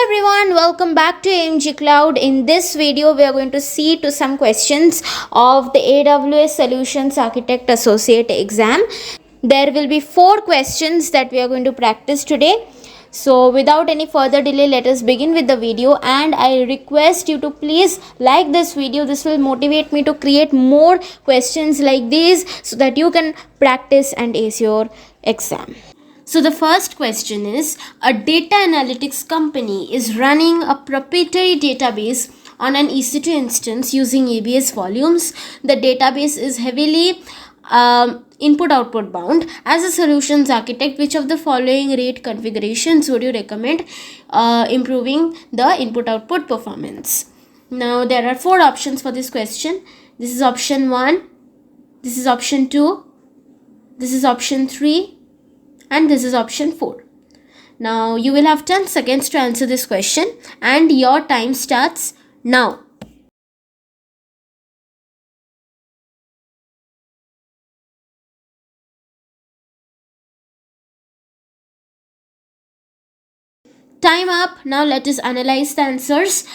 everyone, welcome back to AMG Cloud. In this video, we are going to see to some questions of the AWS Solutions Architect Associate exam. There will be 4 questions that we are going to practice today. So without any further delay, let us begin with the video, and I request you to please like this video. This will motivate me to create more questions like these so that you can practice and ace your exam. So the first question is, a data analytics company is running a proprietary database on an EC2 instance using AWS volumes. The database is heavily input-output bound. As a solutions architect, which of the following rate configurations would you recommend improving the input-output performance? Now there are 4 options for this question. This is option 1, this is option 2, this is option 3, and this is option 4. Now you will have 10 seconds to answer this question, and your time starts now. Time up. Now let us analyze the answers.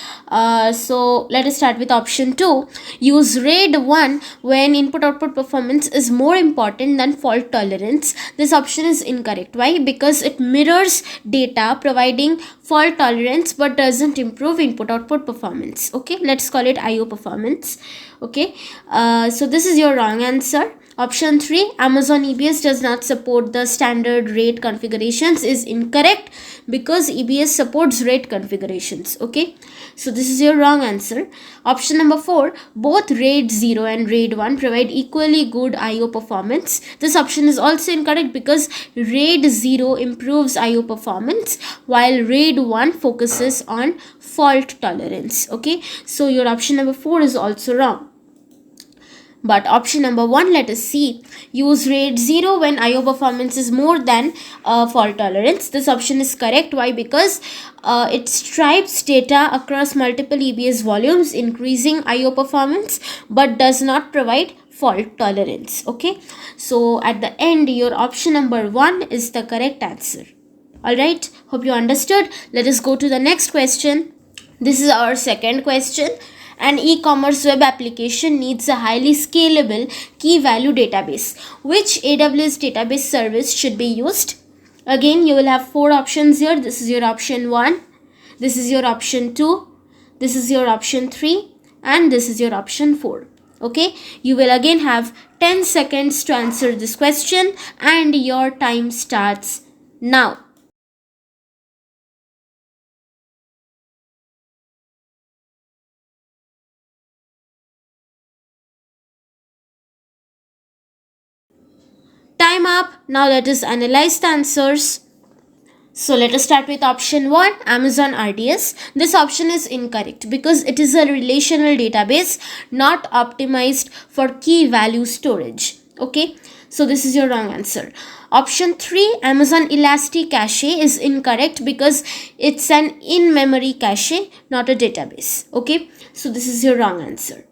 So let us start with option 2. Use RAID 1 when input-output performance is more important than fault tolerance. This option is incorrect. Why? Because it mirrors data providing fault tolerance but doesn't improve input-output performance. Okay, let's call it IO performance. Okay, so this is your wrong answer. Option 3, Amazon EBS does not support the standard RAID configurations is incorrect because EBS supports RAID configurations. Okay, so this is your wrong answer. Option number 4, both RAID 0 and RAID 1 provide equally good IO performance. This option is also incorrect because RAID 0 improves IO performance while RAID 1 focuses on fault tolerance. Okay, so your option number 4 is also wrong. But option number 1, let us see. Use RAID 0 when IO performance is more than fault tolerance. This option is correct. Why? Because it stripes data across multiple EBS volumes, increasing IO performance, but does not provide fault tolerance. Okay, so at the end, your option number 1 is the correct answer. Alright, hope you understood. Let us go to the next question. This is our second question. An e-commerce web application needs a highly scalable key value database. Which AWS database service should be used? Again, you will have 4 options here. This is your option 1, this is your option 2, this is your option 3, and this is your option 4. Okay, you will again have 10 seconds to answer this question, and your time starts now. Time up. Now let us analyze the answers. So let us start with option 1, Amazon RDS. This option is incorrect because it is a relational database not optimized for key value storage. Okay, so this is your wrong answer. Option 3, Amazon Elasticache is incorrect because it's an in-memory cache, not a database. Okay, so this is your wrong answer.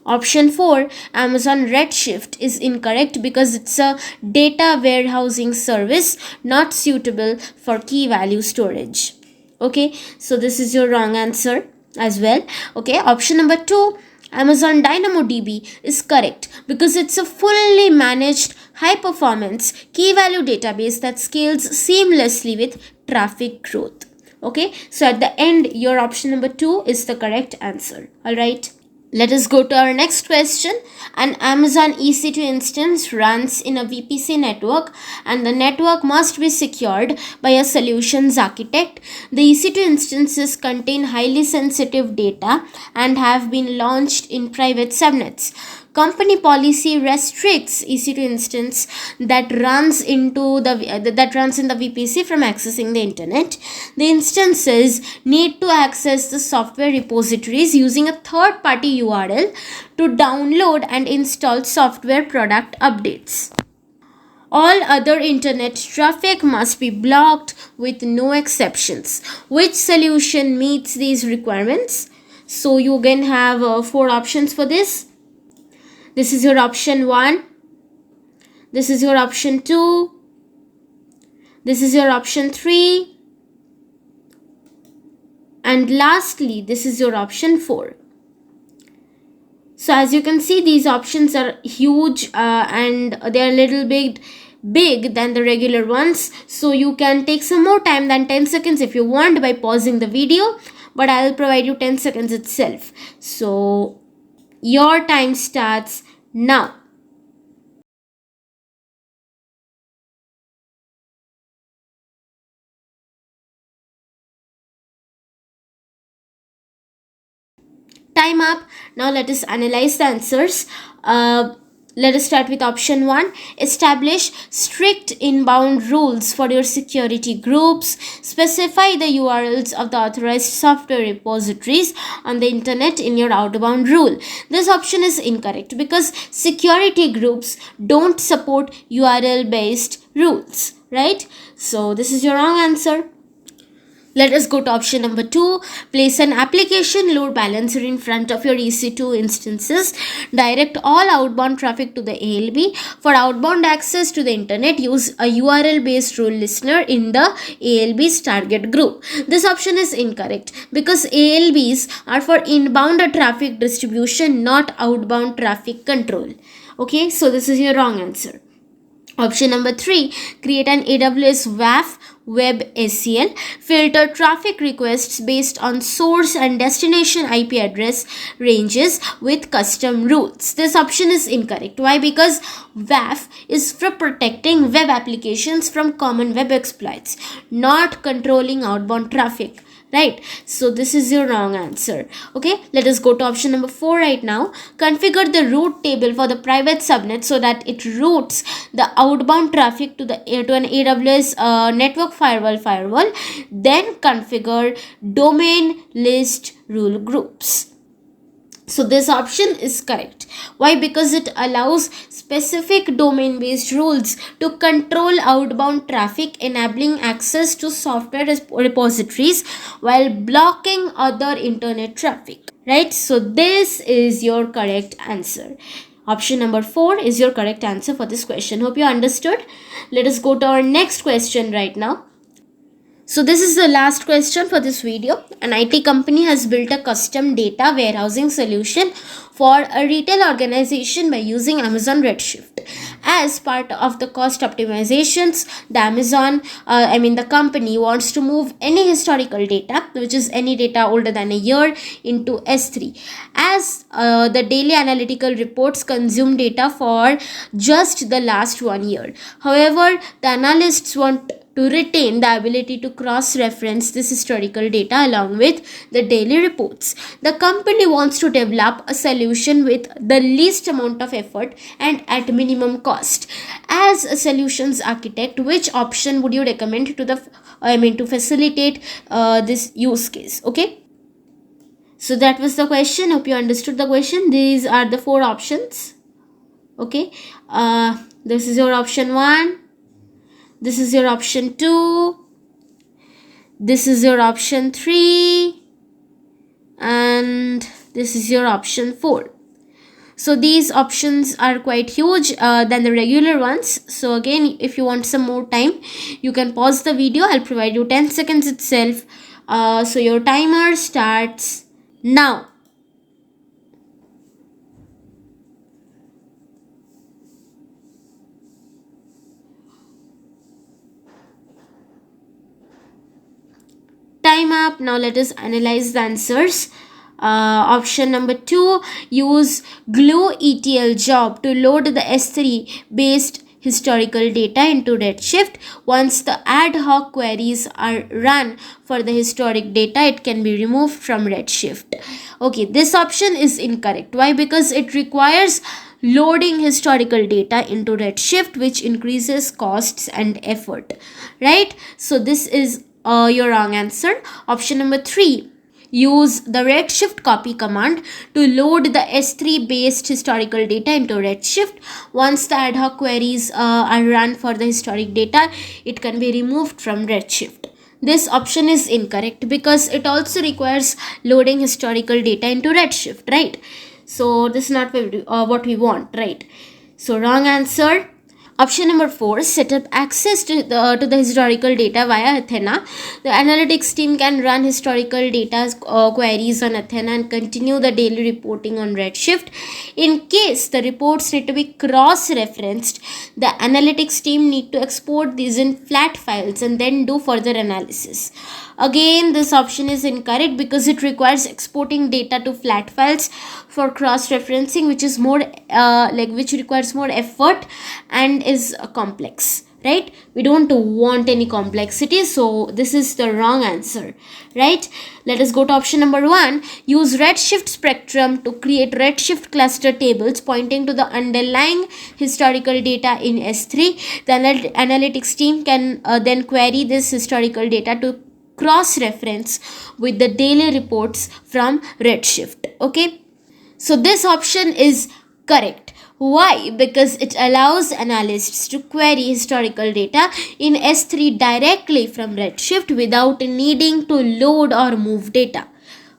Option 4, Amazon Redshift is incorrect because it's a data warehousing service not suitable for key value storage. Okay, so this is your wrong answer as well. Okay, option number 2, Amazon DynamoDB is correct because it's a fully managed high performance key value database that scales seamlessly with traffic growth. Okay, so at the end, your option number 2 is the correct answer. Alright. Let us go to our next question. An Amazon EC2 instance runs in a VPC network and the network must be secured by a solutions architect. The EC2 instances contain highly sensitive data and have been launched in private subnets. Company policy restricts EC2 instance that runs in the VPC from accessing the internet. The instances need to access the software repositories using a third-party URL to download and install software product updates. All other internet traffic must be blocked with no exceptions. Which solution meets these requirements? So you again have 4 options for this. This is your option 1, this is your option 2, this is your option 3, And lastly, this is your option 4. So as you can see, these options are huge and they are a little bit big than the regular ones. So you can take some more time than 10 seconds if you want by pausing the video, but I will provide you 10 seconds itself. So your time starts now. Time up. Now let us analyze the answers. Let us start with option 1. Establish strict inbound rules for your security groups. Specify the URLs of the authorized software repositories on the internet in your outbound rule. This option is incorrect because security groups don't support URL based rules, right? So this is your wrong answer. Let us go to option number 2. Place an application load balancer in front of your EC2 instances. Direct all outbound traffic to the ALB. For outbound access to the internet, use a URL based rule listener in the ALB's target group. This option is incorrect because ALBs are for inbound traffic distribution, not outbound traffic control. Okay, so this is your wrong answer. Option number 3, create an AWS WAF Web ACL. Filter traffic requests based on source and destination IP address ranges with custom rules. This option is incorrect. Why? Because WAF is for protecting web applications from common web exploits, not controlling outbound traffic. Right, so this is your wrong answer. Okay, let us go to option number 4 right now. Configure the route table for the private subnet so that it routes the outbound traffic to an AWS network firewall. Then configure domain list rule groups. So this option is correct. Why? Because it allows specific domain based rules to control outbound traffic, enabling access to software repositories while blocking other internet traffic. Right? So this is your correct answer. Option number 4 is your correct answer for this question. Hope you understood. Let us go to our next question right now. So this is the last question for this video. An IT company has built a custom data warehousing solution for a retail organization by using Amazon Redshift. As part of the cost optimizations, the company wants to move any historical data, which is any data older than a year, into S3. As the daily analytical reports consume data for just the last 1 year. However, the analysts want to retain the ability to cross-reference this historical data along with the daily reports. The company wants to develop a solution with the least amount of effort and at minimum cost. As a solutions architect, which option would you recommend to facilitate this use case? Okay. So that was the question. Hope you understood the question. These are the 4 options. Okay. This is your option 1. This is your option 2. This is your option 3. And this is your option 4. So these options are quite huge than the regular ones. So again, if you want some more time, you can pause the video. I'll provide you 10 seconds itself. So your timer starts now. Time up. Now let us analyze the answers. Option number 2, use glue ETL job to load the S3 based historical data into Redshift. Once the ad hoc queries are run for the historic data, it can be removed from Redshift. Okay, this option is incorrect. Why? Because it requires loading historical data into Redshift, which increases costs and effort. Right? So this is your wrong answer. Option number 3, use the Redshift copy command to load the S3 based historical data into Redshift. Once the ad hoc queries are run for the historic data, it can be removed from Redshift. This option is incorrect because it also requires loading historical data into Redshift, right? So this is not what we want, right? So wrong answer. Option number 4, set up access to the historical data via Athena. The analytics team can run historical data queries on Athena and continue the daily reporting on Redshift. In case the reports need to be cross-referenced, the analytics team need to export these in flat files and then do further analysis. Again, this option is incorrect because it requires exporting data to flat files for cross-referencing, which is more which requires more effort and is complex, right? We don't want any complexity, so this is the wrong answer, right? Let us go to option number 1. Use Redshift spectrum to create Redshift cluster tables pointing to the underlying historical data in S3. The analytics team can then query this historical data to cross-reference with the daily reports from Redshift. Okay, so this option is correct. Why? Because it allows analysts to query historical data in S3 directly from Redshift without needing to load or move data.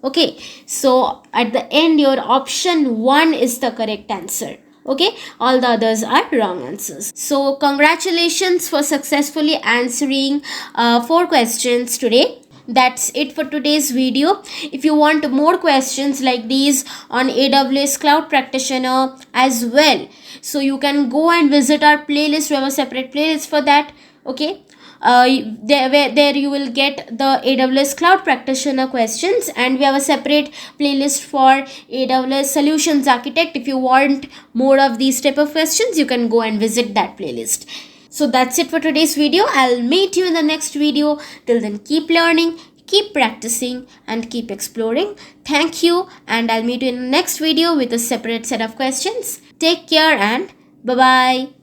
Okay, so at the end, your option 1 is the correct answer. Okay, all the others are wrong answers. So congratulations for successfully answering 4 questions today. That's it for today's video. If you want more questions like these on AWS Cloud Practitioner as well, so you can go and visit our playlist. We have a separate playlist for that. Okay, there you will get the AWS Cloud Practitioner questions, and we have a separate playlist for AWS Solutions Architect. If you want more of these type of questions, you can go and visit that playlist. So that's it for today's video. I'll meet you in the next video. Till then, keep learning, keep practicing, and keep exploring. Thank you, and I'll meet you in the next video with a separate set of questions. Take care and bye-bye.